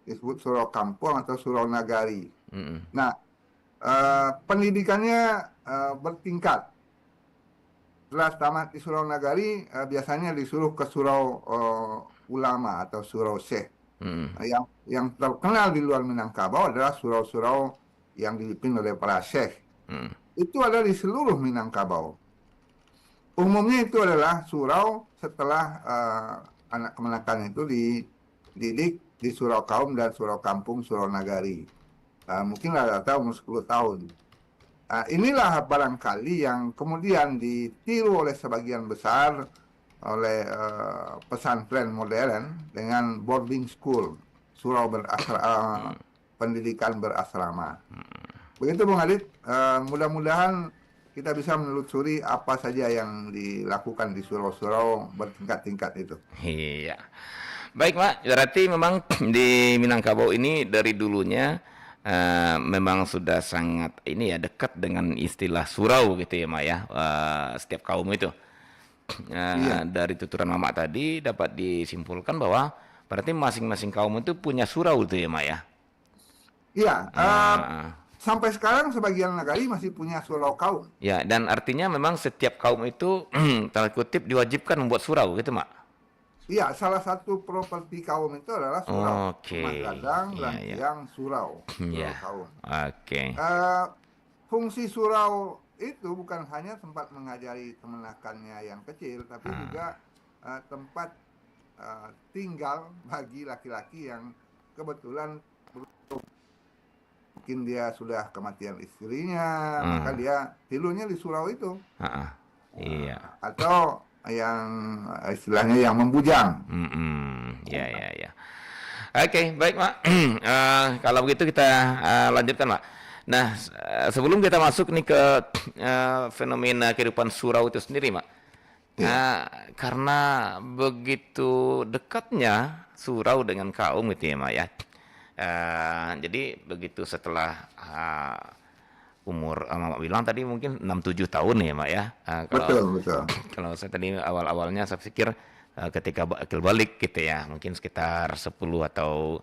disebut surau kampung atau surau nagari. Mm-mm. Nah, pendidikannya bertingkat. Setelah tamat di surau nagari, biasanya disuruh ke surau ulama atau surau syekh. Mm-mm. Yang terkenal di luar Minangkabau adalah surau-surau yang dipimpin oleh para syekh. Mm-mm. Itu ada di seluruh Minangkabau. Umumnya itu adalah surau setelah anak kemenakan itu dididik di surau kaum dan surau kampung, surau nagari. Mungkin rata-rata umur 10 tahun. Inilah barangkali yang kemudian ditiru oleh sebagian besar oleh pesantren modern dengan boarding school, surau pendidikan berasrama. Begitu Bung Adit, mudah-mudahan kita bisa menelusuri apa saja yang dilakukan di surau-surau bertingkat-tingkat itu. Iya. Baik, Mak. Berarti memang di Minangkabau ini dari dulunya memang sudah sangat ini ya dekat dengan istilah surau gitu ya, Mak ya. Setiap kaum itu. Iya, Dari tuturan Mama tadi dapat disimpulkan bahwa berarti masing-masing kaum itu punya surau itu ya, Mak ya. iya. Eh, Sampai sekarang sebagian nagari masih punya surau kaum. ya, dan artinya memang setiap kaum itu tanda kutip diwajibkan membuat surau gitu, Mak. Iya, salah satu properti kaum itu adalah surau. Oke. Rumah gadang, Iya, iya. rangkiang, surau. Iya. Surau kaum. Oke. Eh, Fungsi surau itu bukan hanya tempat mengajari kemenakannya yang kecil, tapi Ah, juga tempat tinggal bagi laki-laki yang kebetulan mungkin dia sudah kematian istrinya, maka ah, dia tidurnya di surau itu. ah. Iya. Atau yang istilahnya yang membujang. Ya, ya, ya. Oke, baik, Mak. Kalau begitu kita lanjutkan, Mak. Nah, sebelum kita masuk nih ke fenomena kehidupan surau itu sendiri, Mak. Iya, Karena begitu dekatnya surau dengan kaum gitu ya, Mak ya. Jadi begitu setelah umur Mama bilang tadi mungkin 6-7 tahun ya, Mak ya. Kalau betul, betul. kalau saya tadi awal-awalnya saya pikir ketika akil balik gitu ya, mungkin sekitar 10 atau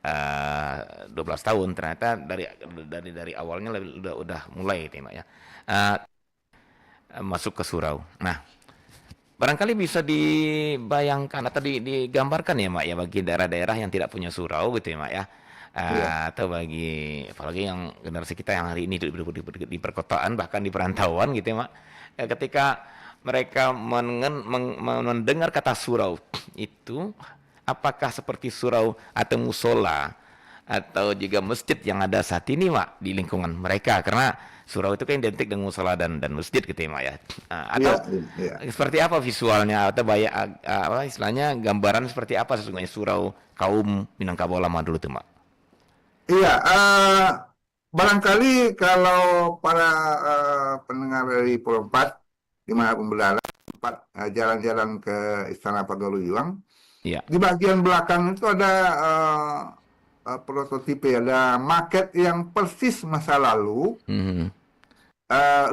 12 tahun, ternyata dari awalnya udah mulai gitu ya, Mak ya. Eh, Masuk ke surau. Nah, barangkali bisa dibayangkan atau digambarkan ya, Mak ya, bagi daerah-daerah yang tidak punya surau gitu ya, Mak ya. Iya, Atau bagi apalagi yang generasi kita yang hari ini hidup di perkotaan bahkan di perantauan gitu ya, Mak. Ketika mereka mendengar kata surau itu, apakah seperti surau atau musola atau juga masjid yang ada saat ini, Mak, di lingkungan mereka? Karena surau itu kan identik dengan musola dan masjid gitu ya, Mak ya. iya, Atau iya. seperti apa visualnya atau apa istilahnya gambaran seperti apa sesungguhnya surau kaum Minangkabau lama dulu tuh, Mak? Iya, barangkali kalau para pendengar dari Pulau 4 dimanapun berada, tempat jalan-jalan ke Istana Pagawaliwang, Iya. di bagian belakang itu ada prototipe, ada maket yang persis masa lalu, Mhm.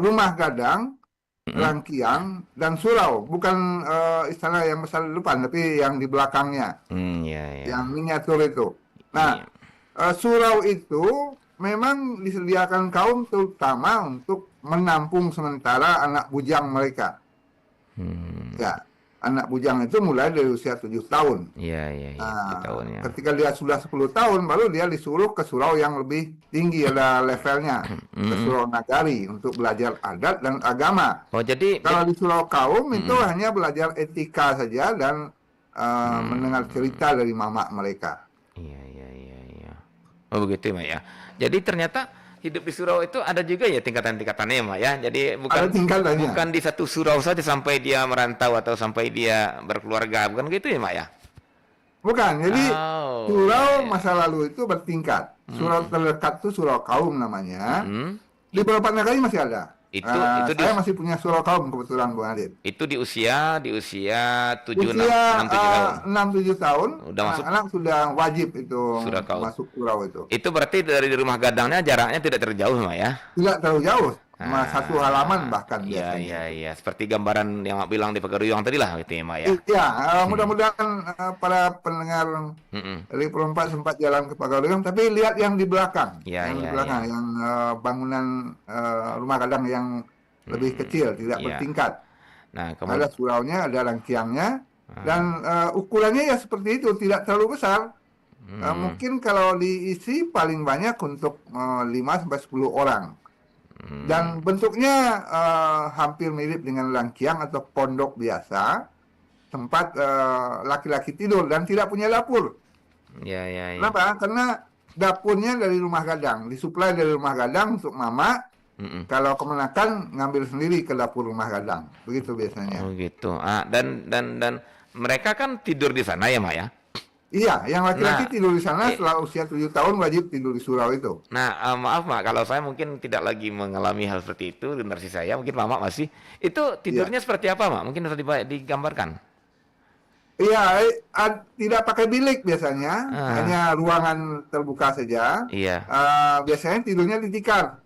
rumah gadang, Mhm. rangkiang, dan surau. Bukan istana yang masa depan, tapi yang di belakangnya, Iya, iya. yang miniatur itu. Nah, Iya. surau itu memang disediakan kaum terutama untuk menampung sementara anak bujang mereka. Hmm. Ya, anak bujang itu mulai dari usia 7 tahun. Iya, iya, iya, 7 tahun Nah, ya. ketika dia sudah 10 tahun, baru dia disuruh ke surau yang lebih tinggi, ada levelnya, ke Mhm. surau nagari untuk belajar adat dan agama. Oh, jadi Kalau di surau kaum itu mhm. hanya belajar etika saja dan mendengar Hmm. cerita dari mama mereka. Iya, iya, iya, iya. Oh, begitu, Mak ya. Jadi ternyata hidup di surau itu ada juga ya tingkatan-tingkatannya ya, Mak ya. Jadi bukan Ada tingkatannya. bukan di satu surau saja sampai dia merantau atau sampai dia berkeluarga, bukan gitu ya, Mak ya? Bukan, jadi Oh, iya, surau iya. masa lalu itu bertingkat. Surau Mhm. terdekat itu surau kaum namanya. Mhm. Di beberapa negara masih ada. Itu di Saya masih punya surau kaum kebetulan, Bung Adit. itu di usia 7 6 Usia 6 7 tahun. 6-7 tahun, Udah masuk anak-anak sudah wajib itu surau kaum. masuk surau itu. Itu berarti dari rumah gadangnya jaraknya tidak terlalu jauh, Mak ya? Tidak terlalu jauh. Satu halaman bahkan Iya, biasanya iya, itu. iya. Seperti gambaran yang Mak bilang di Pegaduyang tadi lah, gitu ya, Mak ya. Iya, Hmm. mudah-mudahan para pendengar Mm-mm. Lipo 4 sempat jalan ke Pagawaliam, tapi lihat yang di belakang, Iya, iya, iya. yang bangunan rumah gadang yang lebih Hmm. kecil, tidak Iya. bertingkat. Nah, Ada kemudian. suraunya, ada rangkiangnya, dan ukurannya ya seperti itu, tidak terlalu besar. Hmm. Mungkin kalau diisi paling banyak untuk 5 sampai 10 orang. Hmm. Dan bentuknya hampir mirip dengan langkiang atau pondok biasa, tempat laki-laki tidur dan tidak punya dapur. Iya, iya, iya. Kenapa? Karena dapurnya dari rumah gadang, disuplai dari rumah gadang untuk mama. Mm-mm. Kalau kemenakan ngambil sendiri ke dapur rumah gadang, begitu biasanya. Oh gitu. Dan mereka kan tidur di sana ya, Mak ya. Iya, yang laki-laki Nah, tidur di sana eh, setelah usia 7 tahun wajib tidur di surau itu. maaf Mak, kalau saya mungkin tidak lagi mengalami hal seperti itu, generasi saya, mungkin Mama masih. Itu Iya. tidurnya seperti apa, Mak? Mungkin bisa digambarkan. Iya, tidak pakai bilik biasanya, hanya Ah, ruangan terbuka saja. iya. Biasanya tidurnya di tikar.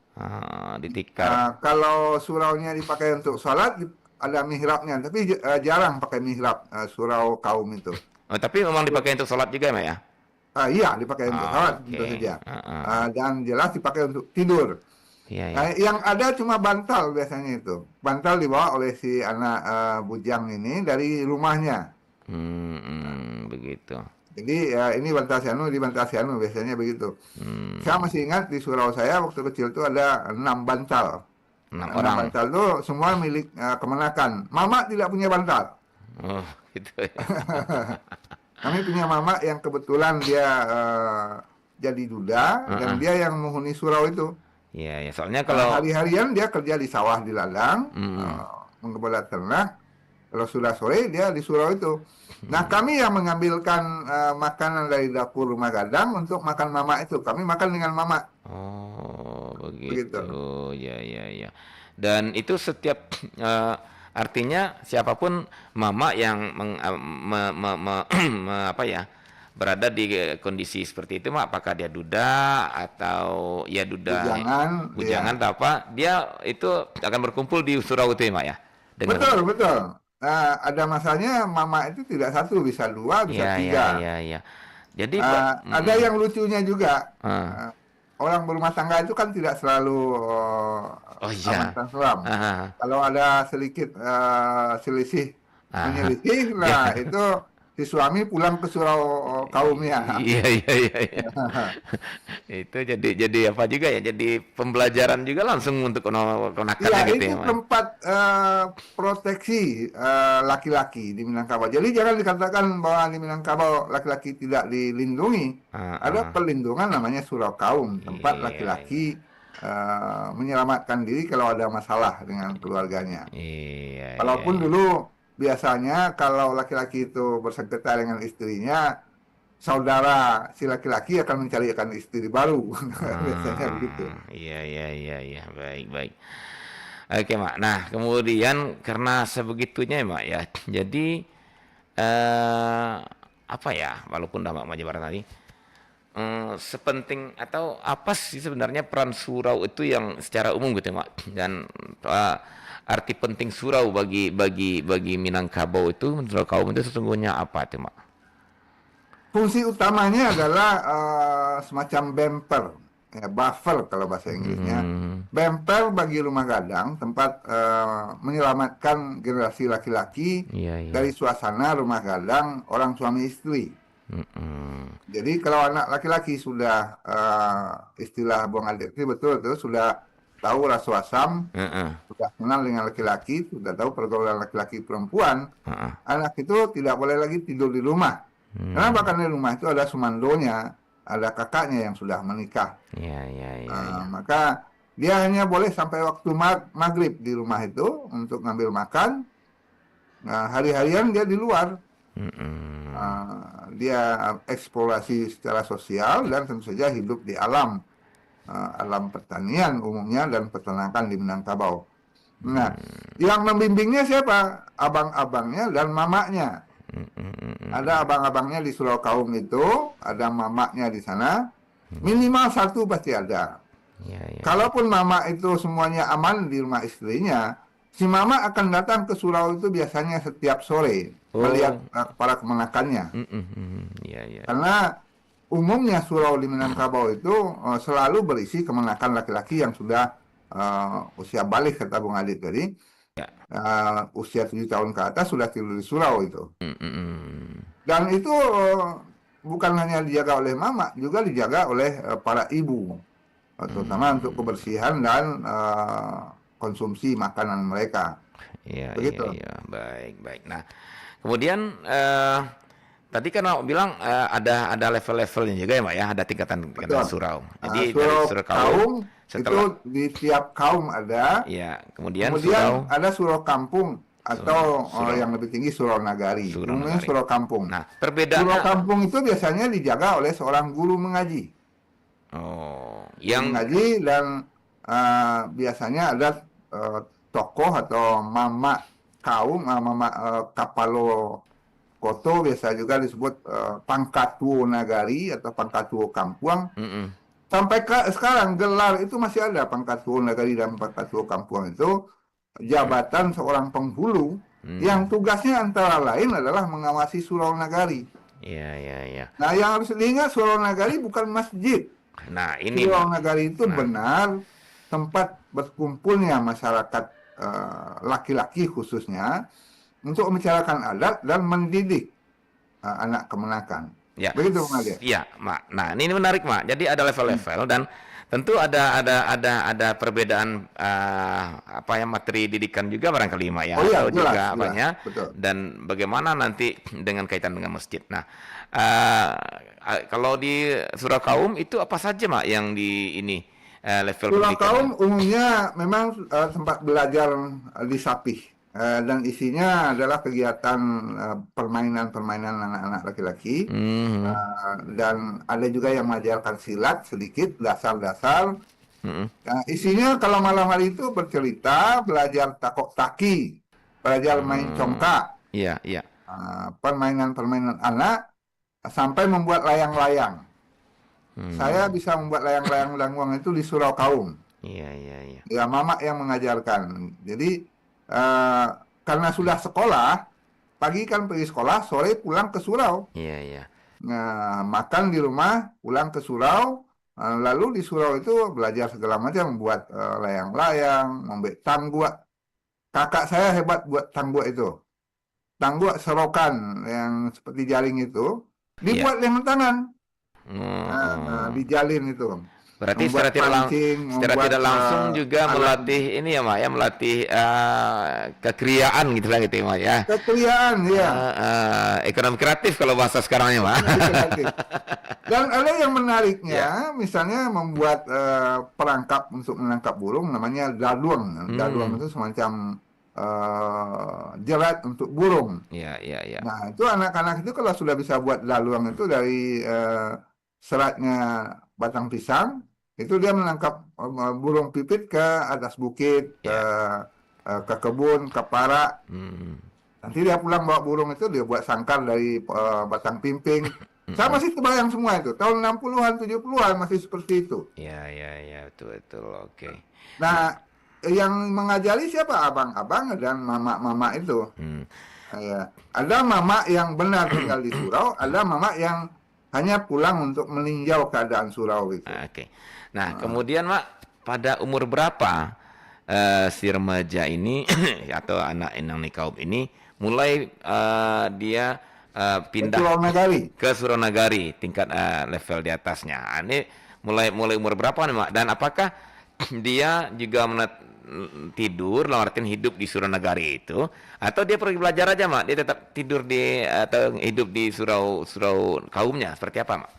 Ditikar. Kalau suraunya dipakai untuk sholat, ada mihrabnya, tapi jarang pakai mihrab surau kaum itu. Oh, tapi memang dipakai untuk sholat juga, Mak ya? Iya, dipakai untuk sholat tentu Oke. saja. Ah. Dan jelas dipakai untuk tidur. Iya, iya. Yang ada cuma bantal biasanya itu. Bantal dibawa oleh si anak bujang ini dari rumahnya. Begitu. Jadi ini bantal sianu, di bantal sianu biasanya begitu. Saya Hmm, masih ingat di surau saya waktu kecil itu ada 6 bantal. enam 6 orang. bantal itu semua milik kemenakan. Mama tidak punya bantal. Oh, gitu ya. Kami punya mama yang kebetulan dia jadi duda dan Heeh. dia yang menghuni surau itu. Iya, ya. Soalnya kalau. Hari-harian dia kerja di sawah di ladang, Mm, menggembala ternak. Kalau sudah sore dia di surau itu. Nah kami yang mengambilkan makanan dari dapur rumah gadang untuk makan mama itu. Kami makan dengan mama, Oh, begitu. begitu. Ya, ya, ya. Dan itu setiap artinya siapapun mama yang apa ya, berada di kondisi seperti itu, Mak, apakah dia duda atau ya duda Bujangan, bujangan ya. atau apa, dia itu akan berkumpul di surau itu ya, Mak ya. Dengar. Betul, betul. Ada masanya mama itu tidak satu, bisa dua, bisa Ya, ya, tiga. ya, ya. Jadi, Pak, Ada yang lucunya juga. ah. Uh, Orang berumah tangga itu kan tidak selalu Oh aman iya. tentram. Ah, Kalau ada sedikit selisih ah, menyelisih, ya. nah itu si suami pulang ke surau kaumnya. Iya, iya, iya, iya. Itu jadi apa juga ya? Jadi pembelajaran juga langsung untuk Iya, kenakannya gitu itu ya, Mas. tempat proteksi laki-laki di Minangkabau. Jadi jangan dikatakan bahwa di Minangkabau laki-laki tidak dilindungi. Ada Heeh. perlindungan namanya surau kaum, tempat Iya, iya. laki-laki menyelamatkan diri kalau ada masalah dengan keluarganya. Iya, iya, Walaupun iya. dulu biasanya kalau laki-laki itu bersengketa dengan istrinya, saudara si laki-laki akan mencarikan istri baru. Biasanya begitu. Iya, iya, iya, iya. Baik, baik. Oke, Mak. Nah, kemudian karena sebegitunya ya, Mak ya. Jadi apa ya? Walaupun udah Mak Jabaran tadi, sepenting atau apa sih sebenarnya peran surau itu yang secara umum gitu ya, Mak? Dan eh, arti penting surau bagi Minangkabau itu, surau kaum itu sesungguhnya apa tuh, Mak? Fungsi utamanya adalah semacam bumper, ya, buffer kalau bahasa Inggrisnya. Hmm, Bumper bagi rumah gadang, tempat menyelamatkan generasi laki-laki iya, iya. dari suasana rumah gadang orang suami istri. Mm-mm. Jadi kalau anak laki-laki sudah istilah buang adik itu betul itu sudah tahu rasa asam, Heeh, sudah kenal dengan laki-laki, sudah tahu pergaulan laki-laki perempuan, heeh. anak itu tidak boleh lagi tidur di rumah. Karena Hmm, bahkan di rumah itu ada sumandonya, ada kakaknya yang sudah menikah. iya, iya, iya, iya. Maka dia hanya boleh sampai waktu maghrib di rumah itu untuk ngambil makan. Nah, hari-harian dia di luar. Mm-mm. Dia eksplorasi secara sosial dan tentu saja hidup di alam. Alam pertanian umumnya dan peternakan di Minangkabau. Nah, yang membimbingnya siapa? Abang-abangnya dan mamanya. Mm-mm. Ada abang-abangnya di Surau Kaum itu, ada mamaknya di sana. Minimal satu pasti ada. Iya, iya. Kalaupun mama itu semuanya aman di rumah istrinya, si mama akan datang ke surau itu biasanya setiap sore melihat Oh. para kemenakannya. Iya, iya. Karena umumnya surau di Minangkabau itu selalu berisi kemenakan laki-laki yang sudah usia balik, kata Bung Adit tadi. Ya. Usia 7 tahun ke atas sudah tidur di surau itu. Mm. Dan itu bukan hanya dijaga oleh mama, juga dijaga oleh para ibu, terutama untuk kebersihan dan konsumsi makanan mereka. Iya, iya, Begitu. iya. Baik, baik. Nah, kemudian tadi kan Mak bilang ada level-levelnya juga ya, Mak ya, ada tingkatan Betul. surau. Jadi dari Surau surau kaum kaum itu setelah di tiap kaum ada. ya, kemudian Kemudian surau ada surau kampung atau surau yang lebih tinggi surau nagari. surau Umumnya nagari. surau kampung. Nah, Surau perbedaannya kampung itu biasanya dijaga oleh seorang guru mengaji. yang Mengaji dan biasanya ada tokoh atau mama kaum, mama kapalo koto, biasa juga disebut pangkatuo nagari atau pangkatuo kampung. Sampai sekarang gelar itu masih ada, pangkatuo nagari dan pangkatuo kampung itu jabatan seorang penghulu yang tugasnya antara lain adalah mengawasi surau nagari. Iya, iya, iya. Nah, yang harus diingat, surau nagari bukan masjid. Nah, ini Surau Mak. nagari itu benar tempat berkumpulnya masyarakat laki-laki khususnya untuk membicarakan adat dan mendidik anak kemenakan. Ya. Begitu, Bung Ade. Iya, Mak. Nah, ini menarik, Mak. Jadi ada level-level dan tentu ada perbedaan apa ya, materi didikan juga barangkali, Mak ya, Oh iya, atau jelas, juga jelas. apanya, Betul. dan bagaimana nanti dengan kaitan dengan masjid. Nah, kalau di surau kaum itu apa saja, Mak, yang di ini level Surau pendidikan? kaum umumnya memang tempat belajar di Sapih. Dan isinya adalah kegiatan permainan-permainan anak-anak laki-laki. Dan ada juga yang mengajarkan silat sedikit, dasar-dasar. Isinya kalau malam hari itu bercerita, belajar takok taki, belajar main congkak, Iya, iya. permainan-permainan anak, sampai membuat layang-layang. Saya bisa membuat layang-layang Langwang itu di surau kaum. Iya, iya, iya. Ya, mama yang mengajarkan. Jadi karena sudah sekolah, pagi kan pergi sekolah, sore pulang ke surau. Iya, iya. Nah, makan di rumah, pulang ke surau, lalu di surau itu belajar segala macam, membuat layang-layang, membuat tangguak. Kakak saya hebat buat tangguak itu. Tangguak serokan yang seperti jaring itu, Iya. dibuat dengan tangan. Hmm. Dijalin itu. Berarti Membuat pancing, secara membuat, tidak langsung juga alat melatih ini ya, Mak ya, melatih kekriaan gitu lah gitu ya, Mak ya. kekeriaan, ya. Ekonomi kreatif kalau bahasa sekarangnya, Mak. Dan ada yang menariknya, misalnya membuat perangkap untuk menangkap burung, namanya daluang. Daluang itu semacam jerat untuk burung. Iya, iya, iya. Nah, itu anak-anak itu kalau sudah bisa buat daluang itu dari seratnya batang pisang, itu dia menangkap burung pipit ke atas bukit, ke kebun, ke parak. Nanti dia pulang bawa burung itu, dia buat sangkar dari batang pimping. Saya masih terbayang semua itu. Tahun 60-an, 70-an masih seperti itu. Iya, iya, iya, betul, oke. Nah, yang mengajari siapa? Abang-abang dan mama-mama itu. Ya. Ada mama yang benar tinggal di surau, ada mama yang hanya pulang untuk meninjau keadaan surau itu. Oke. Nah, kemudian, Mak, pada umur berapa si remaja ini atau anak Inang Kaum ini mulai dia pindah Surau Nagari. ke Surau Nagari tingkat level di atasnya? Ini mulai umur berapa nih, Mak? Dan apakah dia juga tidur, dalam artian hidup di Surau Nagari itu, atau dia pergi belajar aja, Mak? Dia tetap tidur di atau hidup di surau kaumnya, seperti apa, Mak?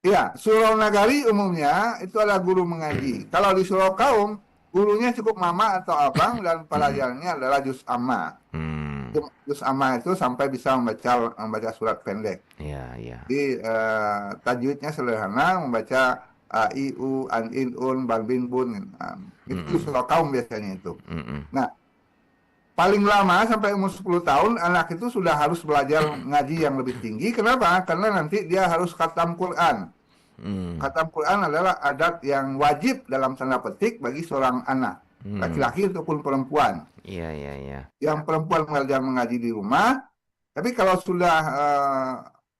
Iya, surau Nagari umumnya itu adalah guru mengaji. Kalau di surau kaum, gurunya cukup mama atau abang dan pelajarannya adalah juz amma. Juz amma itu sampai bisa membaca surat pendek. Iya, iya. Jadi tajwidnya sederhana, membaca a, i, u, an, in, un, ban, bin, bun. Itu surau kaum biasanya itu. Nah, paling lama sampai umur 10 tahun, anak itu sudah harus belajar ngaji yang lebih tinggi. Kenapa? Karena nanti dia harus khatam Quran. Khatam Quran adalah adat yang wajib dalam tanda petik bagi seorang anak, laki-laki ataupun perempuan. Iya, iya, iya. Yang perempuan belajar mengaji di rumah, tapi kalau sudah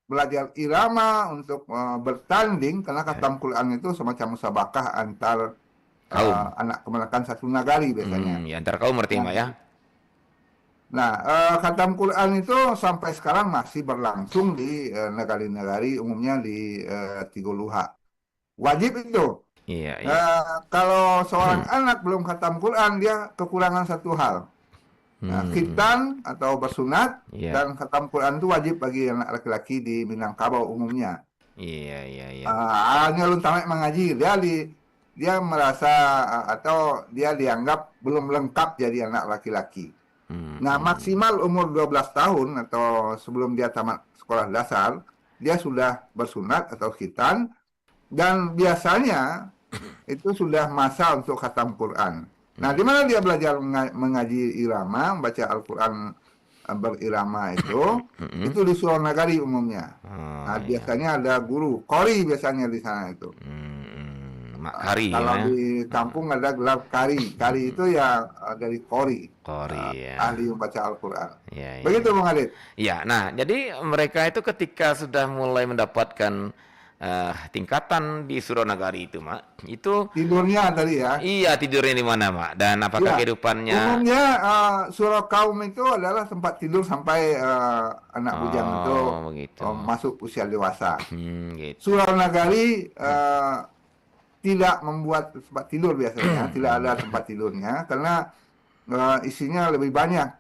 belajar irama untuk bertanding, karena khatam Quran itu semacam musabakah antar Kaum. anak kemenakan satu nagari biasanya. Ya antar kaum berarti Mak ya. Nah, khatam Quran itu sampai sekarang masih berlangsung di negari-negari, umumnya di Tiguluha. Wajib itu. Iya, iya. Kalau seorang anak belum khatam Quran, dia kekurangan satu hal. Khitan atau bersunat, Iya. dan khatam Quran itu wajib bagi anak laki-laki di Minangkabau umumnya. Iya, iya, iya. Hanya tamek mengaji, dia merasa atau dia dianggap belum lengkap jadi anak laki-laki. Nah, maksimal umur 12 tahun atau sebelum dia tamat sekolah dasar, dia sudah bersunat atau khitan, dan biasanya itu sudah masa untuk khatam Quran. Nah, di mana dia belajar mengaji irama, membaca Al-Quran berirama itu di Surau Nagari umumnya. Nah, biasanya ada guru, qori biasanya di sana itu. Mak Kari Kalau ya. di kampung ada gelar kari. Kari itu ya dari qori, Kori ya. ahli membaca Al-Quran. Iya, iya. Begitu Bung Adit. Ya, nah jadi mereka itu ketika sudah mulai mendapatkan tingkatan di Suronagari itu, Mak, itu Tidurnya tadi ya. iya tidurnya di mana, Mak? Dan apakah Ya, kehidupannya? umumnya surau kaum itu adalah tempat tidur sampai anak bujang itu begitu. masuk usia dewasa. Gitu. Surau Nagari tidak membuat tempat tidur biasanya, tidak ada tempat tidurnya karena isinya lebih banyak.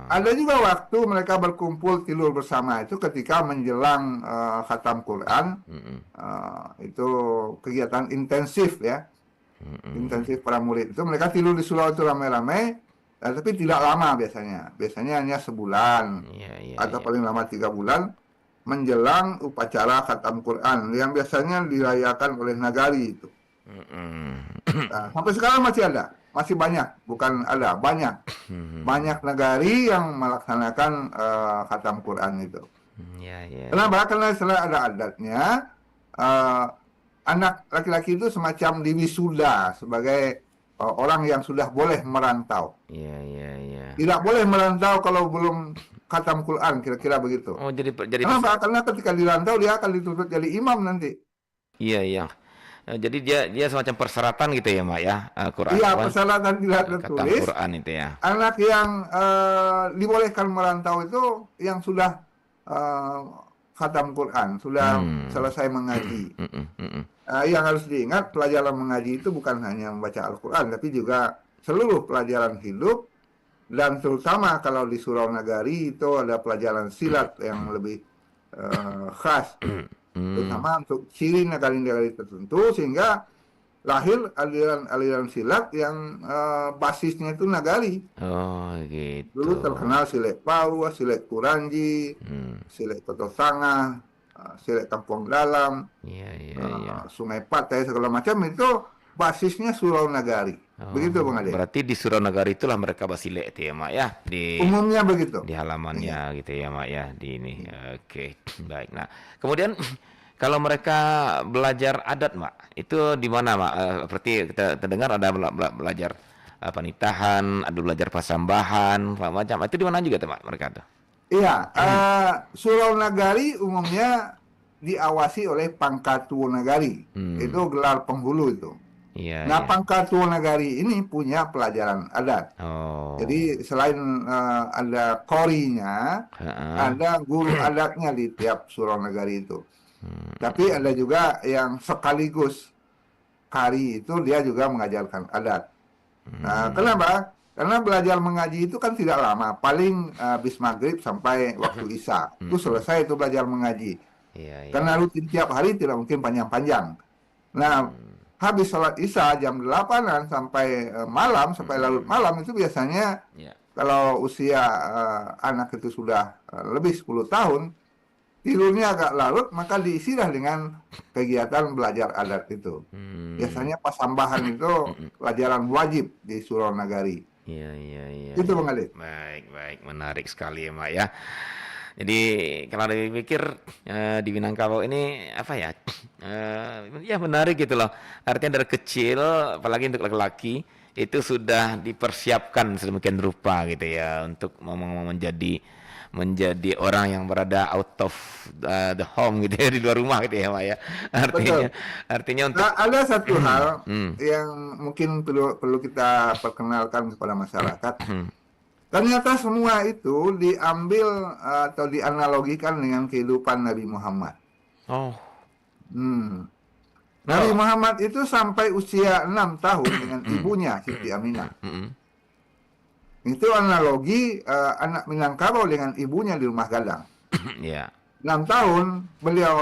Ada juga waktu mereka berkumpul tidur bersama itu ketika menjelang khatam Quran. Itu kegiatan intensif ya. Intensif para murid itu mereka tidur di surau itu ramai-ramai, tapi tidak lama biasanya. Biasanya hanya sebulan atau paling lama 3 bulan menjelang upacara khatam Quran yang biasanya dirayakan oleh nagari itu. Nah, sampai sekarang masih ada, masih banyak, bukan ada, banyak. Banyak nagari yang melaksanakan khatam Quran itu. Kenapa? Karena setelah ada adatnya, anak laki-laki itu semacam diwisuda sebagai orang yang sudah boleh merantau. Tidak boleh merantau kalau belum khatam Quran, kira-kira begitu. Oh, jadi Kenapa? Karena ketika dirantau dia akan dituntut jadi imam nanti. Iya, iya. Jadi dia semacam persyaratan gitu ya, Mak ya, Quran. Iya, persyaratan tidak tertulis. Quran itu ya. Anak yang dibolehkan merantau itu yang sudah khatam Quran, sudah selesai mengaji. Yang harus diingat, pelajaran mengaji itu bukan hanya membaca Al-Quran, tapi juga seluruh pelajaran hidup, dan terutama kalau di Surau Nagari itu ada pelajaran silat yang lebih khas, terutama untuk ciri nagari-nagari tertentu, sehingga lahir aliran-aliran silat yang basisnya itu nagari. Oh, gitu. Dulu terkenal silet Paua, silet Kuranji, silet Kotosanga, silet Kampung Dalam, Sungai Patai, segala macam itu basisnya Surau Nagari. Begitu Bang Ade. Berarti di Suronagari itulah mereka basilek itu ya, Mak ya, di umumnya begitu. Di halamannya gitu ya, Mak ya, di ini. Oke, baik. Nah, kemudian kalau mereka belajar adat, Mak, itu di mana, Mak? Seperti kita dengar ada belajar penitahan, ada belajar pasambahan, macam. Itu di mana juga tuh, Mak, mereka tuh? Iya, Surau Nagari umumnya diawasi oleh Pangkatu Nagari. Itu gelar penghulu itu. Nah, Pangkatu Nagari ini punya pelajaran adat. Jadi selain ada qorinya, ada guru adatnya di tiap Surau Nagari itu. Tapi ada juga yang sekaligus kari itu dia juga mengajarkan adat. Nah, kenapa? Karena belajar mengaji itu kan tidak lama, paling habis maghrib sampai waktu isya. Itu selesai itu belajar mengaji. Karena rutin tiap hari tidak mungkin panjang-panjang. Nah, habis sholat isya jam 8-an sampai malam, sampai larut malam itu biasanya kalau usia anak itu sudah lebih 10 tahun, tidurnya agak larut, maka diisilah dengan kegiatan belajar adat itu. Biasanya pasambahan itu pelajaran wajib di Surau Nagari. Iya. Itu Bang Ali. Baik, menarik sekali ya, Mak ya. Jadi kalau dipikir di Minangkabau ini apa ya? Ya menarik gitu loh. Artinya dari kecil, apalagi untuk laki-laki itu sudah dipersiapkan sedemikian rupa gitu ya untuk menjadi orang yang berada out of the home gitu ya, di luar rumah gitu ya, Pak ya. Artinya Betul. artinya untuk Nah, ada satu hal hmm, yang mungkin perlu perlu kita perkenalkan kepada masyarakat. Ternyata semua itu diambil atau dianalogikan dengan kehidupan Nabi Muhammad. oh, Hmm. Nabi oh, Muhammad itu sampai usia 6 tahun dengan ibunya Siti Aminah. mm, Itu analogi anak Minangkabau dengan ibunya di rumah gadang. ya, 6 tahun beliau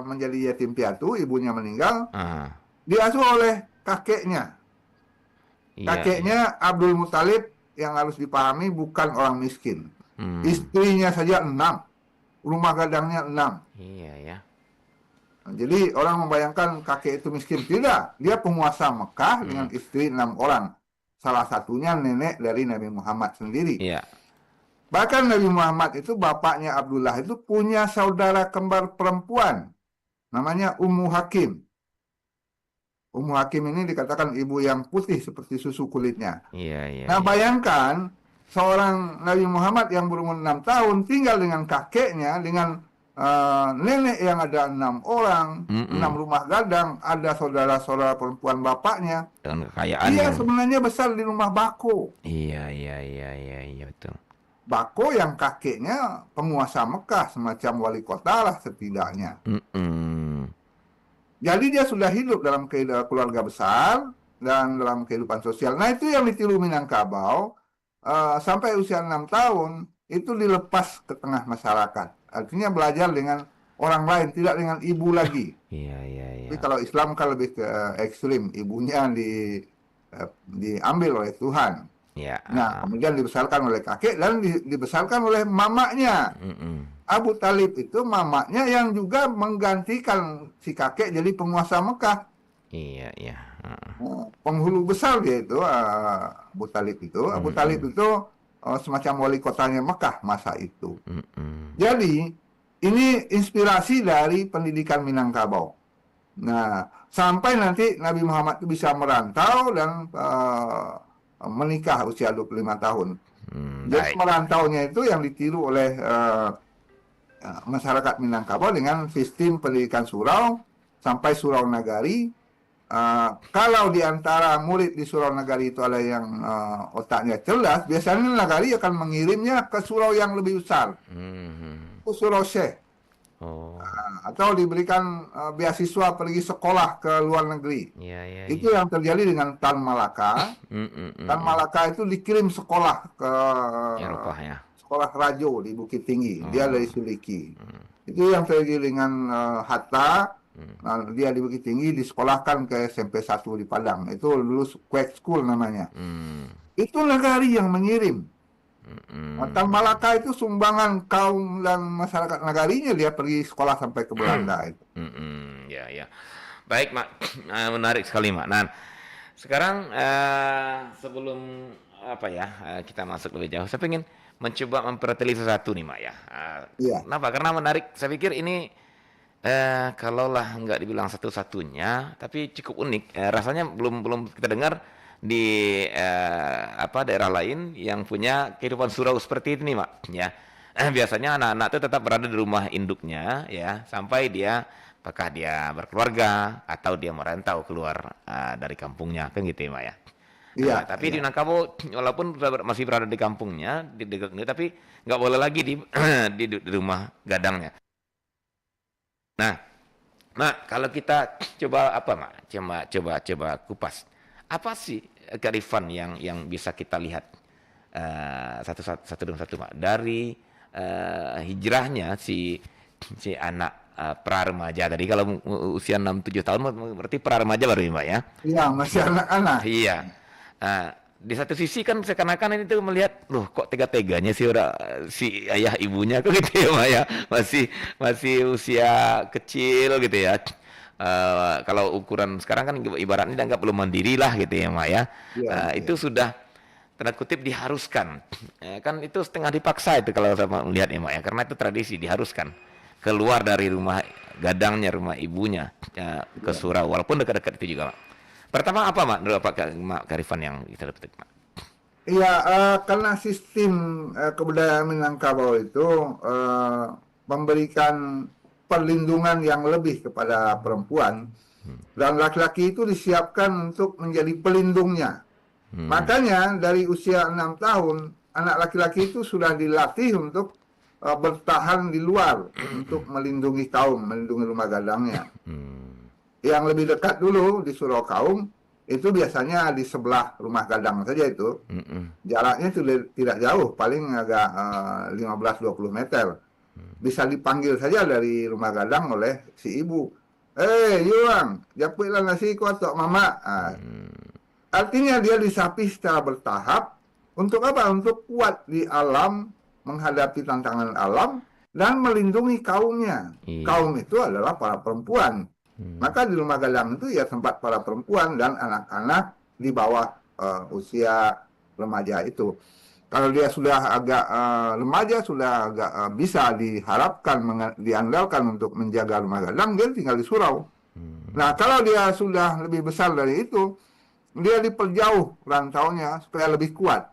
menjadi yatim piatu, ibunya meninggal, ah, diasuh oleh kakeknya. iya, iya, Kakeknya Abdul Muthalib yang harus dipahami bukan orang miskin. hmm, Istrinya saja 6, rumah gadangnya 6. iya ya, Nah, jadi orang membayangkan kakek itu miskin. Tidak, dia penguasa Mekah dengan hmm, istri 6 orang. Salah satunya nenek dari Nabi Muhammad sendiri. iya, Bahkan Nabi Muhammad itu bapaknya Abdullah itu punya saudara kembar perempuan. Namanya Ummu Hakim. Ummu Hakim ini dikatakan ibu yang putih seperti susu kulitnya. iya, iya, Nah, iya, bayangkan seorang Nabi Muhammad yang berumur 6 tahun tinggal dengan kakeknya, dengan nenek yang ada 6 orang, 6 mm, rumah gadang, ada saudara-saudara perempuan bapaknya. dengan kekayaan Dia yang, sebenarnya besar di rumah Bako. iya, iya, iya, iya, iya betul, Bako yang kakeknya penguasa Mekah, semacam wali kota lah setidaknya. mm, Jadi dia sudah hidup dalam keluarga besar dan dalam kehidupan sosial. Nah, itu yang ditiru Minangkabau sampai usia 6 tahun itu dilepas ke tengah masyarakat. Artinya belajar dengan orang lain, tidak dengan ibu lagi. iya, iya, Tapi iya, kalau Islam kan lebih ke ekstrim, ibunya diambil oleh Tuhan. iya, Nah, kemudian dibesarkan oleh kakek dan dibesarkan oleh mamanya. Abu Talib itu mamanya yang juga menggantikan si kakek jadi penguasa Mekah. iya, iya, Penghulu besar dia itu, Abu Talib itu. Abu Talib itu semacam wali kotanya Mekah masa itu. Jadi, ini inspirasi dari pendidikan Minangkabau. Nah, sampai nanti Nabi Muhammad itu bisa merantau dan menikah usia 25 tahun. Jadi baik, merantaunya itu yang ditiru oleh masyarakat Minangkabau dengan sistem pendidikan surau sampai surau nagari. Kalau di antara murid di surau nagari itu ada yang otaknya cerdas, biasanya nagari akan mengirimnya ke surau yang lebih besar, hmm, ke surau Syekh, oh, atau diberikan beasiswa pergi sekolah ke luar negeri. iya, iya, iya, Itu yang terjadi dengan Tan Malaka. Tan Malaka itu dikirim sekolah ke Eropa ya, sekolah Rajo di Bukit Tinggi. Dia oh, dari Suliki. Itu yang terjadi dengan Hatta. Nah, dia di Bukit Tinggi disekolahkan ke SMP 1 di Padang. Itu dulu Quake School namanya. Itu Nagari yang mengirim. Tan Malaka itu sumbangan kaum dan masyarakat Nagarinya, dia pergi sekolah sampai ke Belanda itu. ya, ya, baik, Mak. Menarik sekali, Mak. Nah, sekarang sebelum apa ya kita masuk lebih jauh, saya ingin mencoba memperteliti sesuatu nih, Mak ya. Iya. Kenapa? Karena menarik. Saya pikir ini kalaulah nggak dibilang satu-satunya, tapi cukup unik. Rasanya belum belum kita dengar di apa daerah lain yang punya kehidupan surau seperti ini, Mak. Ya, biasanya anak-anak itu tetap berada di rumah induknya, ya, sampai dia apakah dia berkeluarga atau dia merantau keluar dari kampungnya, kan gitu ya, Mak ya. Iya, Tapi di iya. Minangkabau walaupun masih berada di kampungnya, di tapi nggak boleh lagi di, di rumah gadangnya. Nah, kalau kita coba apa, Mak? Coba kupas. Apa sih kearifan yang bisa kita lihat satu demi satu, Mak? Dari hijrahnya si anak pra remaja tadi, kalau usia 6 7 tahun berarti pra remaja baru ya, Mbak ya. Iya, masih anak-anak. Iya. Di satu sisi kan seakan-akan itu melihat, loh kok tega-teganya sih si ayah ibunya kok gitu ya, Mbak ya. Masih usia kecil gitu ya. Kalau ukuran sekarang kan ibaratnya dianggap belum mandiri lah gitu ya, Mbak ya. Iya, iya. Itu sudah tanda kutip diharuskan. Kan itu setengah dipaksa itu kalau saya melihat ya, Mak ya. Karena itu tradisi diharuskan keluar dari rumah gadangnya, rumah ibunya ke surau, walaupun dekat-dekat itu juga, Mak. Pertama apa, Mak? Dulu Mak Karifan yang kita petik, Mak? Iya, karena sistem kebudayaan Minangkabau itu memberikan perlindungan yang lebih kepada perempuan, dan laki-laki itu disiapkan untuk menjadi pelindungnya. Makanya dari usia 6 tahun, anak laki-laki itu sudah dilatih untuk bertahan di luar untuk melindungi kaum, melindungi rumah gadangnya. Yang lebih dekat dulu di Surau Kaum, itu biasanya di sebelah rumah gadang saja itu. Jaraknya tidak jauh, paling agak 15-20 meter. Bisa dipanggil saja dari rumah gadang oleh si ibu. Yuang, japitlah nasi kuatok mama. Artinya dia disapi secara bertahap. Untuk apa? Untuk kuat di alam, menghadapi tantangan alam, dan melindungi kaumnya. Iya. Kaum itu adalah para perempuan. Maka di rumah gadang itu ya tempat para perempuan dan anak-anak di bawah usia remaja itu. Kalau dia sudah agak remaja, sudah agak bisa diharapkan, diandalkan untuk menjaga rumah gadang, dia tinggal di surau. Nah, kalau dia sudah lebih besar dari itu, dia diperjauh rantaunya supaya lebih kuat.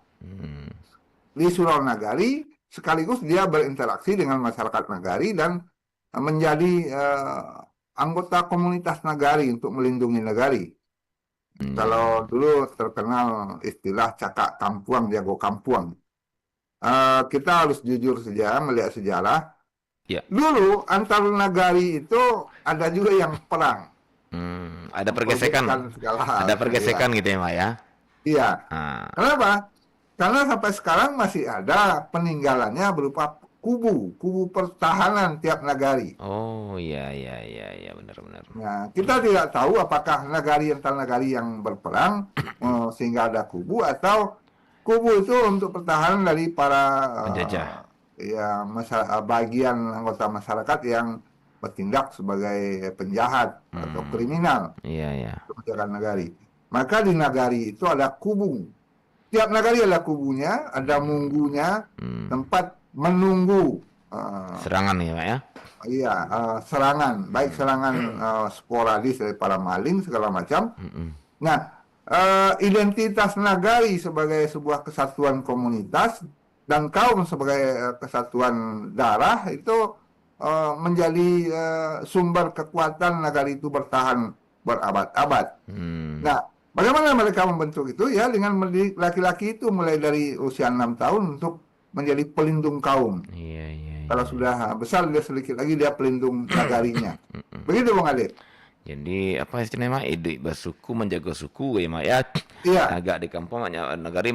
Di Surau Nagari, sekaligus dia berinteraksi dengan masyarakat Nagari dan menjadi anggota komunitas Nagari untuk melindungi Nagari. Kalau dulu terkenal istilah cakak kampuang, jago kampuang. Kita harus jujur saja melihat sejarah. Ya. Dulu antar Nagari itu ada juga yang perang. Ada pergesekan, ada pergesekan gitu ya, Mak ya. Iya. Kenapa? Karena sampai sekarang masih ada peninggalannya berupa kubu pertahanan tiap nagari. Oh iya benar. Nah, kita tidak tahu apakah nagari antar nagari yang berperang sehingga ada kubu, atau kubu itu untuk pertahanan dari para penjajah. Bagian anggota masyarakat yang bertindak sebagai penjahat atau kriminal. Iya. Untuk menjaga nagari. Maka di nagari itu ada kubu. Tiap nagari ada kubunya, ada munggunya, tempat menunggu serangan ya, Pak ya? Iya, serangan, baik serangan sporadis dari para maling segala macam. Nah, identitas nagari sebagai sebuah kesatuan komunitas dan kaum sebagai kesatuan darah itu menjadi sumber kekuatan nagari itu bertahan berabad-abad. Nah, bagaimana mereka membentuk itu? Ya, dengan mendidik laki-laki itu mulai dari usia 6 tahun untuk menjadi pelindung kaum. Iya. Kalau sudah besar, dia sedikit lagi dia pelindung nagarinya. Begitu, Bang Ade. Jadi apa istilahnya, Mak? Hidup bersuku menjaga suku ya, Mak ya. Iya. Agak di kampung nagari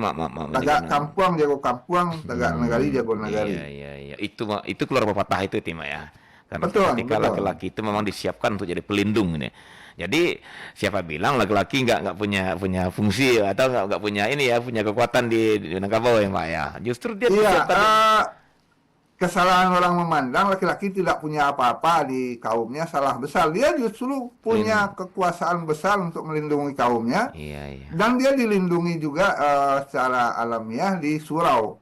Agak kampuang jago kampuang, agak nagari jago nagari. Iya. Itu keluar pepatah itu, Mak ya. Karena Betul. ketika laki-laki itu memang disiapkan untuk jadi pelindung ini. Jadi siapa bilang laki-laki nggak punya fungsi atau nggak punya punya kekuatan di Minangkabau ya, Pak ya. Justru dia disiapkan. Kesalahan orang memandang laki-laki tidak punya apa-apa di kaumnya salah besar. Dia justru punya kekuasaan besar untuk melindungi kaumnya. Iya. Dan dia dilindungi juga secara alamiah di surau.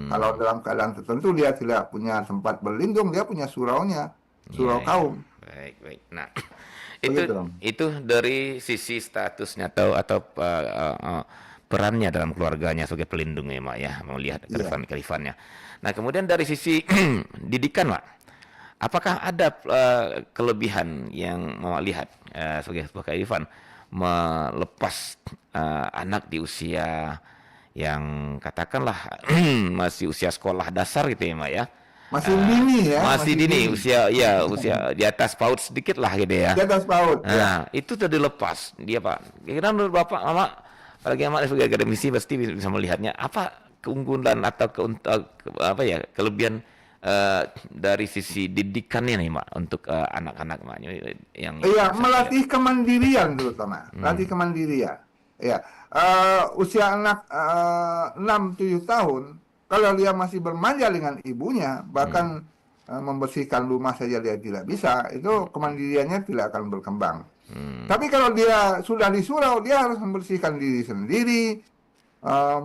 Kalau dalam keadaan tertentu dia tidak punya tempat berlindung, dia punya suraunya, surau kaum. Baik. Nah, itu dari sisi statusnya atau perannya dalam keluarganya sebagai pelindung ya, Mak ya, melihat kearifan-kearifannya. Nah, kemudian dari sisi didikan, Mak, apakah ada kelebihan yang Mak lihat sebagai sebuah kearifan melepas anak di usia yang katakanlah masih usia sekolah dasar gitu ya, Mak ya? Masih dini ya. Masih dini, usia di atas PAUD sedikit lah gitu ya. Di atas PAUD. Nah, itu sudah dilepas dia, Pak. Kira menurut Bapak, Mama, apalagi Mama sebagai akademisi pasti bisa melihatnya apa keunggulan atau kelebihan dari sisi didikannya nih, Mak, untuk anak-anak, Mak, yang melatih kemandirian terutama. Melatih kemandirian. Ya. Usia anak 6-7 tahun, kalau dia masih bermanja dengan ibunya, bahkan membersihkan rumah saja dia tidak bisa, itu kemandiriannya tidak akan berkembang. Tapi kalau dia sudah di surau, dia harus membersihkan diri sendiri,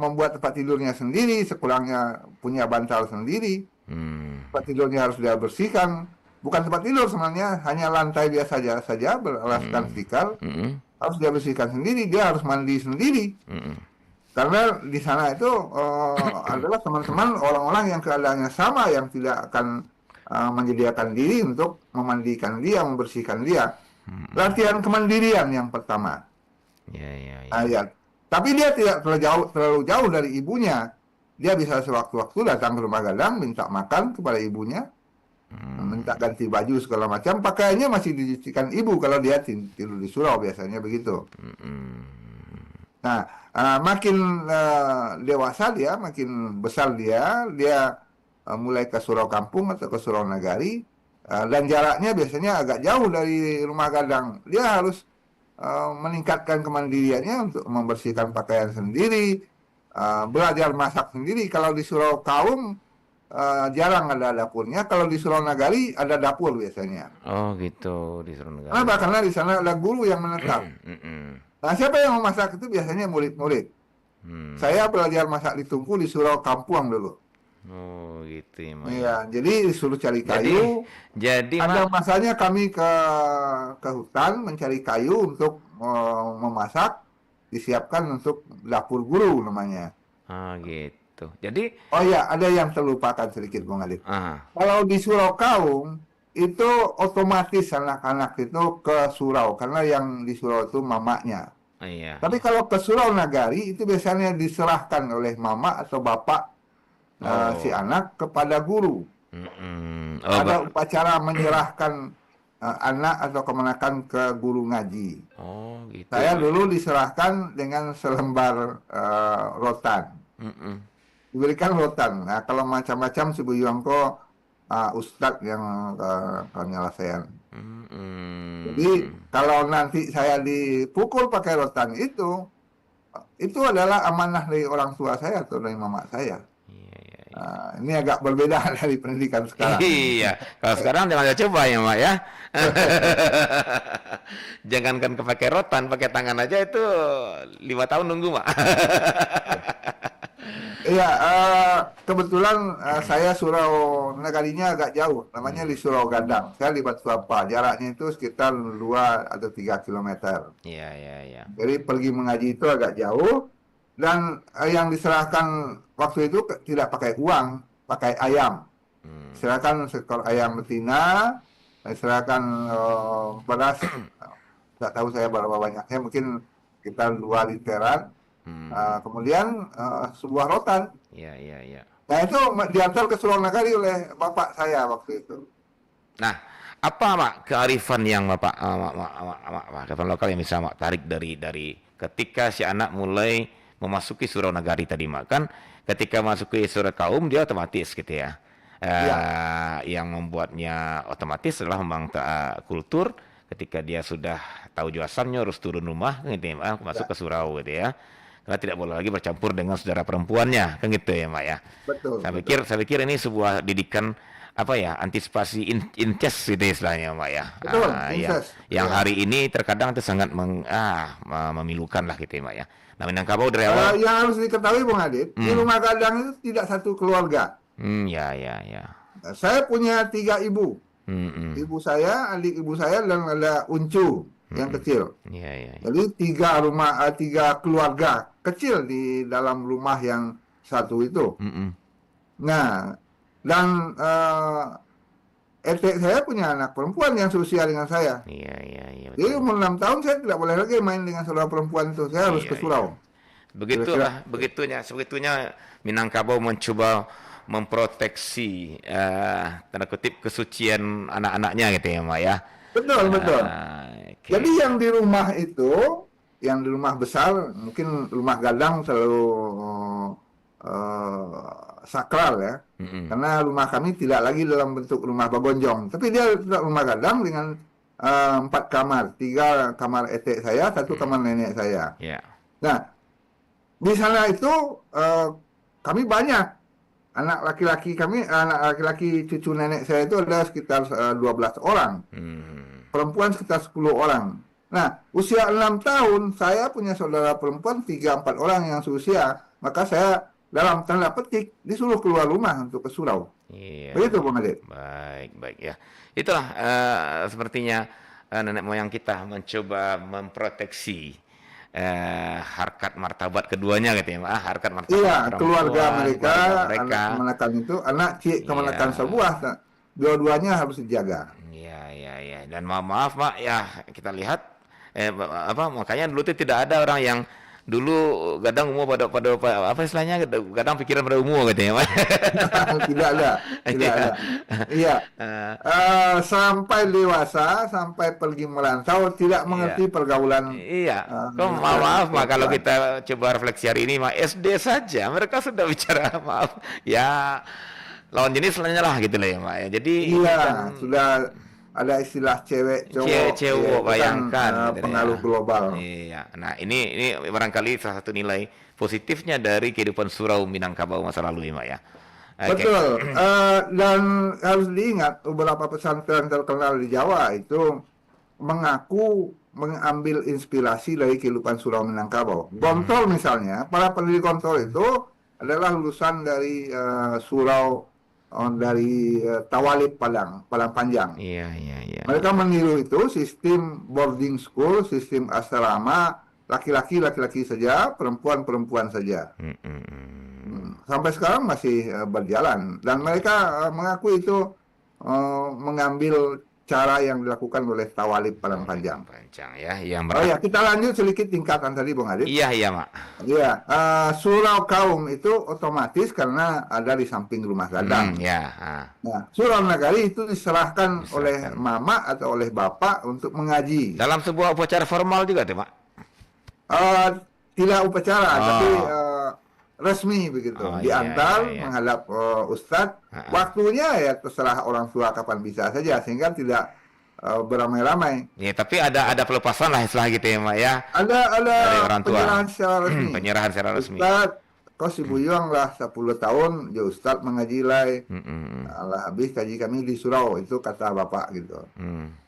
membuat tempat tidurnya sendiri, sekurangnya punya bantal sendiri. Tempat tidurnya harus dia bersihkan. Bukan tempat tidur sebenarnya, hanya lantai biasa saja beralaskan tikar. Harus dia bersihkan sendiri, dia harus mandi sendiri. Karena di sana itu adalah teman-teman orang-orang yang keadaannya sama, yang tidak akan menyediakan diri untuk memandikan dia, membersihkan dia. Latihan kemandirian yang pertama. Ya. Tapi dia tidak terlalu jauh dari ibunya. Dia bisa sewaktu-waktu datang ke rumah gadang, minta makan kepada ibunya, minta ganti baju segala macam. Pakaiannya masih dicucikan ibu kalau dia tidur di surau, biasanya begitu. Nah, makin dewasa dia, makin besar dia mulai ke surau kampung atau ke surau nagari, dan jaraknya biasanya agak jauh dari rumah gadang. Dia harus meningkatkan kemandiriannya untuk membersihkan pakaian sendiri, belajar masak sendiri. Kalau di surau kaum jarang ada dapurnya. Kalau di surau nagari ada dapur biasanya. Oh gitu, di surau nagari. Karena di sana ada guru yang menetap. Nah, siapa yang memasak itu biasanya murid-murid. Saya belajar masak di Tungku di surau Kampuang dulu. Oh gitu ya, Mak. Iya, jadi disuruh cari kayu. Jadi Ada Mak, masanya kami ke hutan mencari kayu untuk memasak, disiapkan untuk dapur guru namanya. gitu. Jadi, Oh ya, ada yang terlupakan sedikit, Bung Adit. ah, Kalau di Surau Kaum, itu otomatis anak-anak itu ke surau, karena yang di surau itu mamanya. iya. Tapi kalau ke surau nagari, itu biasanya diserahkan oleh mama atau bapak si anak kepada guru. Oh, Ada upacara menyerahkan anak atau kemenakan ke guru ngaji. oh gitu. Saya dulu diserahkan dengan selembar rotan. Diberikan rotan. Nah, kalau macam-macam si Bu Yongko ustadz yang penyelesaian. Jadi kalau nanti saya dipukul pakai rotan itu adalah amanah dari orang tua saya atau dari mama saya. Ini agak berbeda dari pendidikan sekarang. Iya, kalau sekarang jangan coba ya, Mak ya. Jangankan pakai rotan, pakai tangan aja itu 5 tahun nunggu, Mak. Iya, kebetulan saya surau nagarinya agak jauh, namanya di Surau Gadang. Saya di Batu Apa, jaraknya itu sekitar 2 atau 3 kilometer. Iya. Jadi pergi mengaji itu agak jauh, dan yang diserahkan waktu itu tidak pakai uang, pakai ayam. Serahkan seekor ayam betina, serahkan beras, tidak tahu saya berapa banyaknya, mungkin sekitar 2 literan. Kemudian sebuah rotan. Iya. Nah itu diantar ke Surau Nagari oleh bapak saya waktu itu. Nah, apa Mak kearifan yang Bapak kearifan lokal yang bisa Mak tarik dari ketika si anak mulai memasuki surau nagari tadi Mak, kan ketika masuki surau kaum dia otomatis gitu ya. Yang membuatnya otomatis adalah memang kultur ketika dia sudah tahu juasannya harus turun rumah gitu ya, masuk ke surau gitu ya. Karena tidak boleh lagi bercampur dengan saudara perempuannya, kan gitu ya, Mak ya. Betul. Saya pikir ini sebuah didikan apa ya, antisipasi incest gitu istilahnya, Mak ya. Betul, incest. Yang hari ini terkadang itu sangat memilukan lah gitu ya, Mak ya. Nah, Minangkabau dari awal. Yang harus diketahui Bung Adit, di rumah gadang itu tidak satu keluarga. Ya. Saya punya 3 ibu. Ibu saya, adik ibu saya, dan ada Uncu yang kecil. Iya. Jadi 3 keluarga kecil di dalam rumah yang satu itu. Nah, dan etek saya punya anak perempuan yang seusia dengan saya. Iya. Jadi umur 6 tahun saya tidak boleh lagi main dengan saudara perempuan itu. Saya harus ke surau. Begitunya Minangkabau mencoba memproteksi tanda kutip kesucian anak-anaknya gitu ya, Mak ya. Betul. Okay. Jadi yang di rumah itu, yang di rumah besar, mungkin rumah gadang selalu sakral ya. Karena rumah kami tidak lagi dalam bentuk rumah bagonjong, tapi dia tetap rumah gadang dengan 4 kamar, 3 kamar etek saya, 1 kamar nenek saya. Nah, di sana itu kami banyak. Anak laki-laki cucu nenek saya itu ada sekitar 12 orang. Perempuan sekitar 10 orang. Nah, usia 6 tahun, saya punya saudara perempuan 3-4 orang yang seusia. maka saya dalam tanda petik disuruh keluar rumah untuk ke surau. Iya. Begitu, Bung Adit. Baik, baik ya. Itulah sepertinya nenek moyang kita mencoba memproteksi harkat martabat keduanya gitu ya, Pak. Harkat martabat Iya, keluarga perempuan, mereka, keluarga anak mereka. kemenakan itu, anak cik kemenakan Iya. sebuah, dua-duanya harus dijaga. Iya, iya, iya. Dan maaf, Pak, ya kita lihat apa makanya dulu tuh tidak ada orang yang dulu kadang umur pada apa istilahnya kadang pikiran pada umur gitu ya, Pak. Tidak ada, tidak Iya. ada. Iya, Eh, sampai dewasa, sampai pergi merantau, tidak iya. mengerti pergaulan Iya, kok dan maaf Mak kalau perempuan. kita coba refleksi hari ini Mak SD saja mereka sudah bicara maaf ya lawan jenis lainnya lah gitu loh ya Mak ya. Jadi ini Iya, kan sudah ada istilah cewek cowok, ya, cewek itu kan bayangkan gitu ya. pengaruh global. Iya. Nah, ini barangkali salah satu nilai positifnya dari kehidupan surau Minangkabau masa lalu ya Mak ya. Oke. Betul, dan harus diingat beberapa pesantren terkenal di Jawa itu mengaku mengambil inspirasi dari kehidupan Surau Minangkabau. Gontor misalnya, para pendiri Gontor itu adalah lulusan dari surau dari Tawalib Padang Panjang. Iya, iya, iya. Mereka meniru itu sistem boarding school, sistem asrama, laki-laki saja, perempuan saja. Sampai sekarang masih berjalan dan mereka mengaku itu mengambil cara yang dilakukan oleh Tawalib Padang Panjang. Panjang ya, yang Oh ya, kita lanjut sedikit tingkatan tadi, Bung Adit. Iya, iya Mak. Iya, surau kaum itu otomatis karena ada di samping rumah gadang. Ya. Nah, surau nagari itu diserahkan oleh Diserahkan. mama atau oleh bapak untuk mengaji. Dalam sebuah upacara formal juga tuh Mak. Eh, Tidak upacara, Oh. tapi resmi begitu. Oh, Diantar iya. menghadap ustadz. Waktunya ya terserah orang tua kapan bisa saja, sehingga tidak beramai-ramai. Ya, tapi ada pelepasan lah istilah gitu ya, Mak ya. Ada Dari orang tua. penyerahan secara resmi. Penyerahan secara resmi. Ustadz, kau si Buyong lah 10 tahun, ya ustadz mengaji lai. Mm-mm. Allah habis kaji kami di surau, itu kata bapak gitu.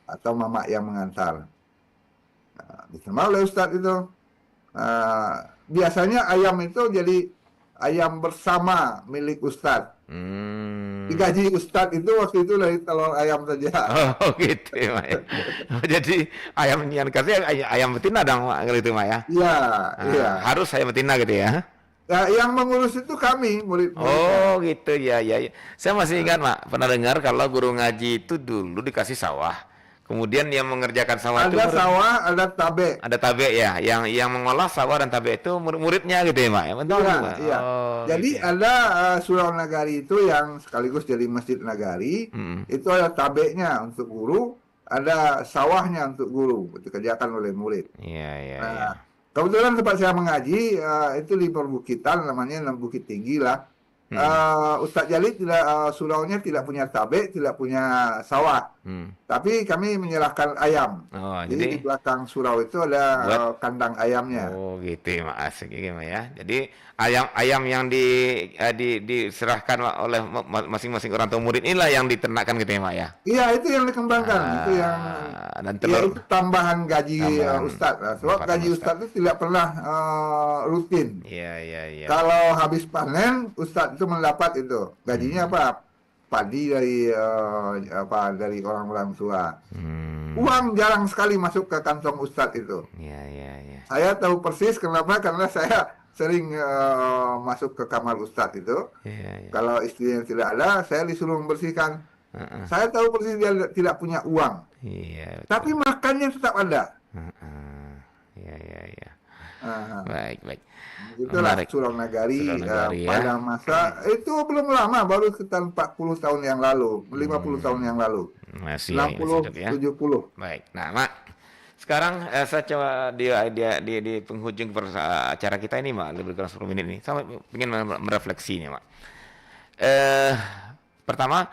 Atau mama yang mengantar. Diterima oleh ustadz itu. Biasanya ayam itu jadi ayam bersama milik ustadz. Digaji ustadz itu waktu itu dari telur ayam saja. Oh gitu ya, Mak ya. Oh, jadi ayam yang dikasih ayam betina dong, Mak, kalau itu, Mak ya. Iya, iya. Harus ayam betina gitu ya. Nah, yang mengurus itu kami, murid-murid. Oh gitu ya, ya. Saya masih ingat, Mak, pernah dengar kalau guru ngaji itu dulu dikasih sawah. Kemudian yang mengerjakan sawah itu Ada sawah, ada tabe. ada tabe ya, yang mengolah sawah dan tabe itu murid-muridnya gitu ya, Mak. Ya, betul, Iya, Mak? iya. Oh, Jadi gitu ya. ada surau nagari itu yang sekaligus jadi masjid nagari. Itu ada tabeknya untuk guru, ada sawahnya untuk guru, dikerjakan oleh murid. Iya, iya, Nah, iya. kebetulan tempat saya mengaji itu di perbukitan, namanya Bukit Tinggi lah. Ustadz Jalil suraunya tidak punya tabe, tidak punya sawah. Tapi kami menyerahkan ayam. Oh, Jadi jadi di belakang surau itu ada buat kandang ayamnya. oh gitu ya, Mak. Asik gitu ya. Jadi ayam yang diserahkan oleh masing-masing orang tua murid inilah yang diternakan gitu ya, Mak ya. Iya, itu yang dikembangkan. Itu yang Dan ya telur itu tambahan gaji Tambahan Ustadz. Nah, sebab pendapatan gaji Ustadz itu tidak pernah rutin. Iya, iya, iya. Kalau habis panen, Ustadz itu mendapat itu. Gajinya apa? Padi dari dari orang-orang tua. Uang jarang sekali masuk ke kantong Ustadz itu. Iya, iya, iya. Saya tahu persis kenapa, karena saya sering masuk ke kamar Ustadz itu. Iya, iya. Kalau istrinya tidak ada, saya disuruh membersihkan. Saya tahu persis dia tidak punya uang. Iya, betul. Tapi makannya tetap ada. Iya, iya, iya. Nah, Baik, baik. itulah Menarik. Surau Nagari, Surau Nagari, ya. pada masa itu belum lama, baru sekitar 40 tahun yang lalu, 50 tahun yang lalu, Masih 60, hidup ya. 70. Baik. Nah, Mak, sekarang saya coba di penghujung acara kita ini, Mak, lebih kurang 10 menit ini. Saya ingin merefleksi nih, Mak. Pertama,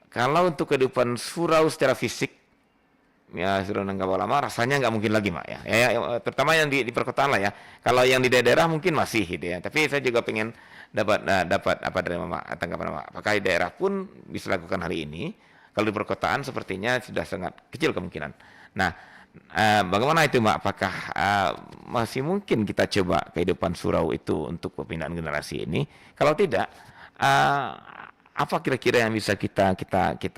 kalau untuk kehidupan surau secara fisik, ya surau Minangkabau lama rasanya nggak mungkin lagi, Mak ya. Terutama yang di perkotaan lah ya. Kalau yang di daerah mungkin masih gitu ya. Tapi saya juga pengen dapat apa dari Mama, tanggapan Mama. Apakah di daerah pun bisa lakukan hal ini? Kalau di perkotaan sepertinya sudah sangat kecil kemungkinan. Nah, Bagaimana itu, Mak? Apakah masih mungkin kita coba kehidupan surau itu untuk pembinaan generasi ini? Kalau tidak, eh, apa kira-kira yang bisa kita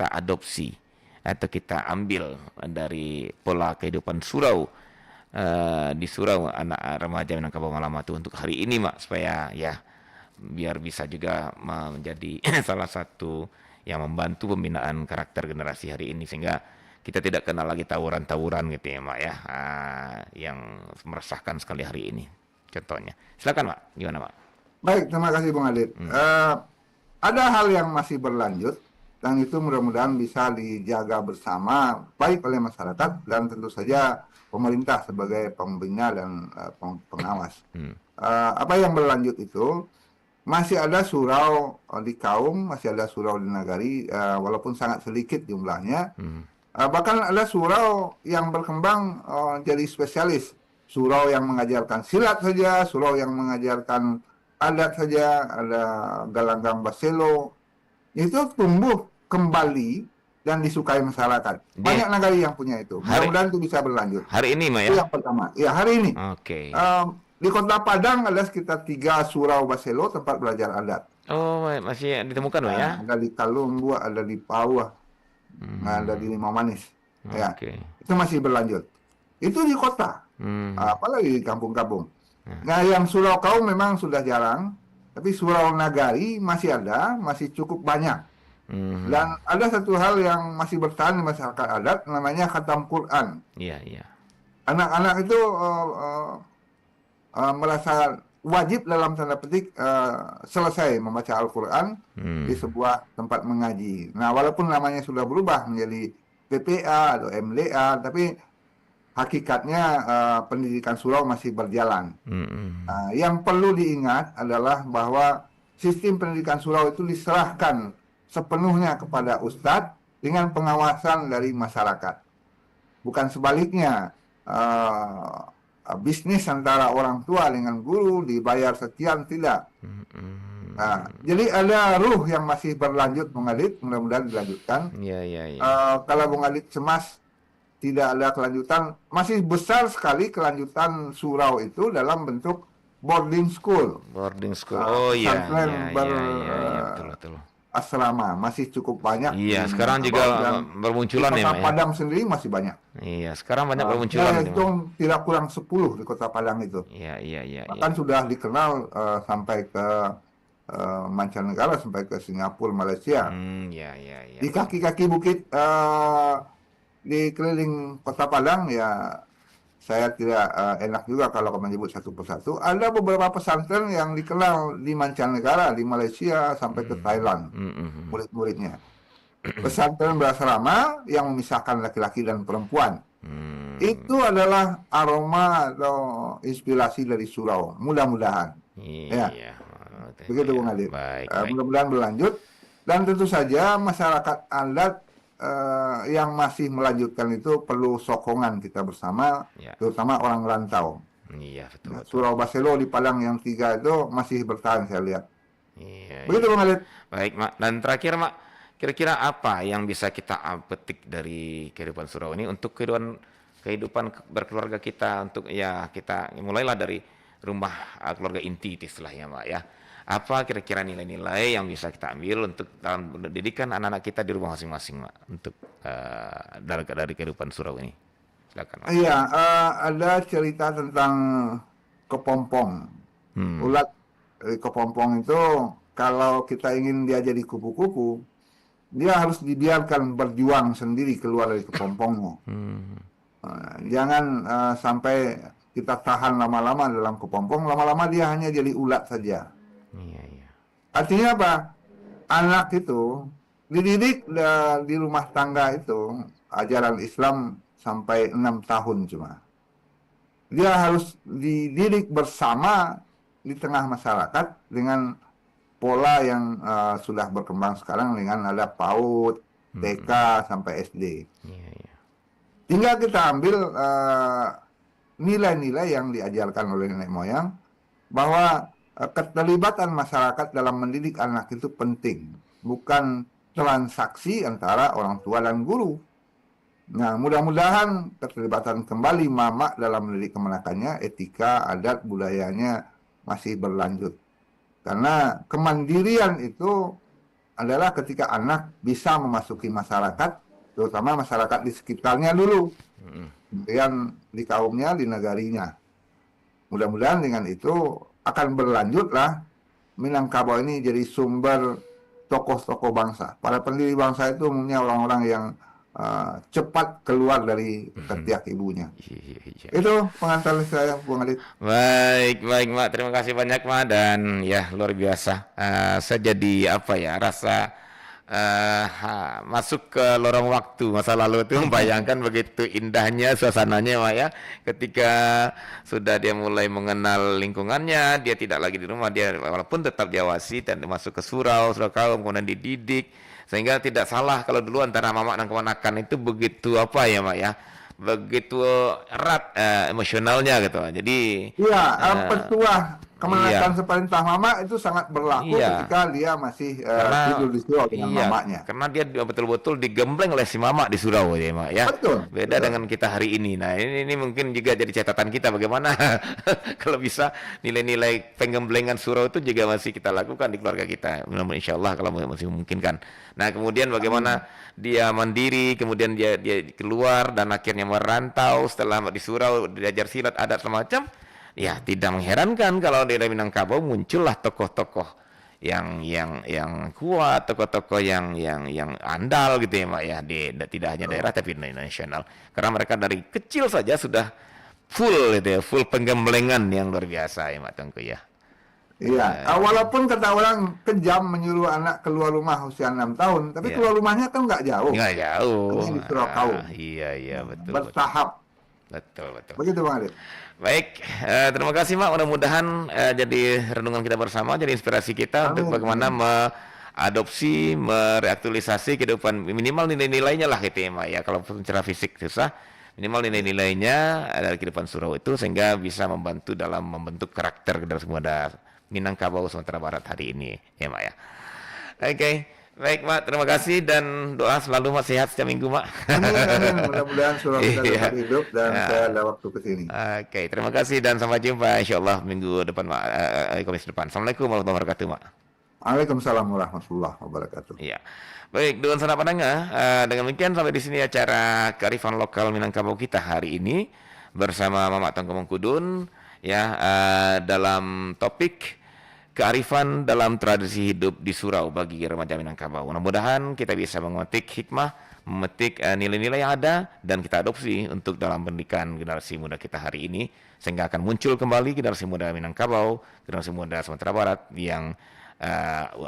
adopsi atau kita ambil dari pola kehidupan surau di surau anak remaja Minangkabau Malama itu untuk hari ini, Mak, supaya ya biar bisa juga menjadi salah satu yang membantu pembinaan karakter generasi hari ini sehingga kita tidak kenal lagi tawuran-tawuran gitu ya, Mak ya, yang meresahkan sekali hari ini. Contohnya, silakan, Mak. Gimana, Mak? Baik, terima kasih Bung Adit. Ada hal yang masih berlanjut dan itu mudah-mudahan bisa dijaga bersama baik oleh masyarakat dan tentu saja pemerintah sebagai pembina dan pengawas. Apa yang berlanjut itu masih ada surau di kaum, masih ada surau di nagari, walaupun sangat sedikit jumlahnya. Bahkan ada surau yang berkembang jadi spesialis. Surau yang mengajarkan silat saja, surau yang mengajarkan adat saja, ada Galanggang Baselo. Itu tumbuh kembali dan disukai masyarakat. Banyak nagari yang punya itu. Mudah-mudahan itu bisa berlanjut. Hari ini, Mak ya? Itu yang pertama. Ya, hari ini. Oke. Di Kota Padang ada sekitar 3 surau Baselo tempat belajar adat. Oh, masih ditemukan, Mak ya? Ada di Talumbu, ada di Pauah, ada di Limau Manis. Ya, Oke. itu masih berlanjut. Itu di kota, apalagi di kampung-kampung. Nah, yang surau kaum memang sudah jarang, tapi surau nagari masih ada, masih cukup banyak. Dan ada satu hal yang masih bertahan di masyarakat adat, namanya khatam Quran. Iya, iya. Anak-anak itu merasa wajib dalam tanda petik selesai membaca Al-Quran di sebuah tempat mengaji. Nah, walaupun namanya sudah berubah menjadi PPA atau MDA, tapi hakikatnya pendidikan surau masih berjalan. Yang perlu diingat adalah bahwa sistem pendidikan surau itu diserahkan sepenuhnya kepada ustadz dengan pengawasan dari masyarakat. Bukan sebaliknya, bisnis antara orang tua dengan guru dibayar sekian, tidak. Nah, jadi ada ruh yang masih berlanjut, Bung Adit, mudah-mudahan dilanjutkan. Iya, iya, iya. Kalau Bung Adit cemas tidak ada kelanjutan, masih besar sekali kelanjutan surau itu dalam bentuk boarding school. Boarding school. Oh iya, pesantren iya, betul, betul. asrama masih cukup banyak. Iya, sekarang juga bermunculan di ya, Kota Mak ya? Padang sendiri masih banyak. Iya, sekarang banyak bermunculan Saya gitu, Mak. hitung tidak kurang 10 di Kota Padang itu. Iya, iya, iya, iya. Bahkan sudah dikenal sampai ke mancanegara, sampai ke Singapura, Malaysia. Iya, iya, iya. Di kaki-kaki bukit di keliling Kota Padang, ya saya tidak enak juga kalau menyebut satu persatu. Ada beberapa pesantren yang dikenal di mancanegara, di Malaysia sampai ke Thailand, murid-muridnya. Pesantren berasrama yang memisahkan laki-laki dan perempuan. Itu adalah aroma atau inspirasi dari surau. Mudah-mudahan. Iya. Ya. Begitu, Bung Adit. Baik, Mudah-mudahan berlanjut. Dan tentu saja masyarakat adat yang masih melanjutkan itu perlu sokongan kita bersama, Ya. terutama orang rantau. Iya, betul, betul. Surau Baselo di Padang yang 3 itu masih bertahan, saya lihat. Iya, Begitu, Bung Adit. baik, Mak. Dan terakhir, Mak, kira-kira apa yang bisa kita petik dari kehidupan surau ini untuk kehidupan berkeluarga kita, untuk ya kita mulailah dari rumah keluarga inti itu istilahnya, Mak ya. Apa kira-kira nilai-nilai yang bisa kita ambil untuk dalam pendidikan anak-anak kita di rumah masing-masing, Mak, untuk dari kehidupan surau ini? Silakan, Mak. Iya, ada cerita tentang kepompong. Ulat kepompong itu kalau kita ingin dia jadi kupu-kupu, dia harus dibiarkan berjuang sendiri keluar dari kepompongnya. Jangan sampai kita tahan lama-lama dalam kepompong, lama-lama dia hanya jadi ulat saja. Iya, iya. Artinya apa? Anak itu dididik di rumah tangga itu ajaran Islam sampai 6 tahun cuma. Dia harus dididik bersama di tengah masyarakat dengan pola yang sudah berkembang sekarang dengan ada PAUD, TK sampai SD. Iya, iya. Tinggal kita ambil nilai-nilai yang diajarkan oleh nenek moyang bahwa keterlibatan masyarakat dalam mendidik anak itu penting, bukan transaksi antara orang tua dan guru. Nah, mudah-mudahan keterlibatan kembali mama dalam mendidik kemenakannya, etika, adat, budayanya masih berlanjut. Karena kemandirian itu adalah ketika anak bisa memasuki masyarakat, terutama masyarakat di sekitarnya dulu, kemudian di kaumnya, di negarinya. Mudah-mudahan dengan itu akan berlanjutlah Minangkabau ini jadi sumber tokoh-tokoh bangsa. Para pendiri bangsa itu umumnya orang-orang yang cepat keluar dari ketiak ibunya. Itu pengantar saya, Bung Adit. Baik, baik, Mak. Terima kasih banyak, Mak. Dan ya, luar biasa. Saya jadi apa ya, rasa masuk ke lorong waktu masa lalu itu, membayangkan begitu indahnya suasananya, Mak ya. Ketika sudah dia mulai mengenal lingkungannya, dia tidak lagi di rumah, dia walaupun tetap diawasi dan masuk ke surau kaum, kemudian dididik. Sehingga tidak salah kalau dulu antara mama dan keponakan itu begitu apa ya, Mak ya, begitu erat emosionalnya gitu. Jadi Iya, petua kemenakan iya, seperintah mama itu sangat berlaku iya. ketika dia masih Karena tidur di surau dengan iya, mamanya. karena dia betul-betul digembleng oleh si mama di surau ya, Mak ya. Betul, Beda betul. dengan kita hari ini. Nah, ini mungkin juga jadi catatan kita bagaimana kalau bisa nilai-nilai penggemblengan surau itu juga masih kita lakukan di keluarga kita. Mudah-mudahan insyaallah kalau masih memungkinkan. Nah, kemudian bagaimana dia mandiri, kemudian dia keluar dan akhirnya merantau setelah di surau diajar silat, adat semacam. Ya, tidak mengherankan kalau di Minangkabau muncullah tokoh-tokoh yang kuat, tokoh-tokoh yang andal gitu ya, Mak ya, tidak hanya daerah tapi nasional. Karena mereka dari kecil saja sudah full gitu ya, full penggemblengan yang luar biasa ya, Mak Tengku ya. Iya, walaupun kata orang kejam menyuruh anak keluar rumah usia 6 tahun, tapi Iya. keluar rumahnya kan nggak jauh. Nggak jauh. Ini di surau kaum. Iya, betul, betul. Bertahap. Betul. Begitu Bang Adit. Baik, terima kasih, Mak. Mudah-mudahan jadi renungan kita bersama, jadi inspirasi kita untuk Amin, bagaimana amin. meadopsi, mereaktualisasi kehidupan, minimal nilai-nilainya lah gitu ya, Mak ya. Kalau secara fisik susah, minimal nilai-nilainya dari kehidupan surau itu sehingga bisa membantu dalam membentuk karakter generasi muda Minangkabau Sumatera Barat hari ini ya, Mak ya. Oke, baik, Mak. Terima kasih dan doa selalu, Mak, sehat setiap minggu, Mak. Amin. Mudah-mudahan surau kita Iya. dapat hidup dan Nah, saya ada waktu ke sini. Oke, terima kasih dan sampai jumpa insyaallah minggu depan, Mak. Kamis depan. Assalamualaikum warahmatullahi wabarakatuh, Mak. Waalaikumsalam warahmatullahi wabarakatuh. Iya. Baik, dengan sana pandangnya, dengan demikian sampai di sini acara kearifan lokal Minangkabau kita hari ini bersama Mamak Tengku Mengkudun ya, dalam topik kearifan dalam tradisi hidup di surau bagi remaja Minangkabau. Mudah-mudahan kita bisa memetik hikmah, memetik nilai-nilai yang ada dan kita adopsi untuk dalam pendidikan generasi muda kita hari ini sehingga akan muncul kembali generasi muda Minangkabau, generasi muda Sumatera Barat yang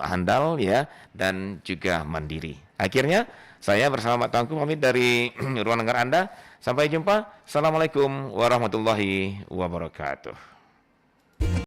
handal ya dan juga mandiri. Akhirnya saya bersama Mak Tangku pamit dari ruang dengar Anda. Sampai jumpa. Assalamualaikum warahmatullahi wabarakatuh.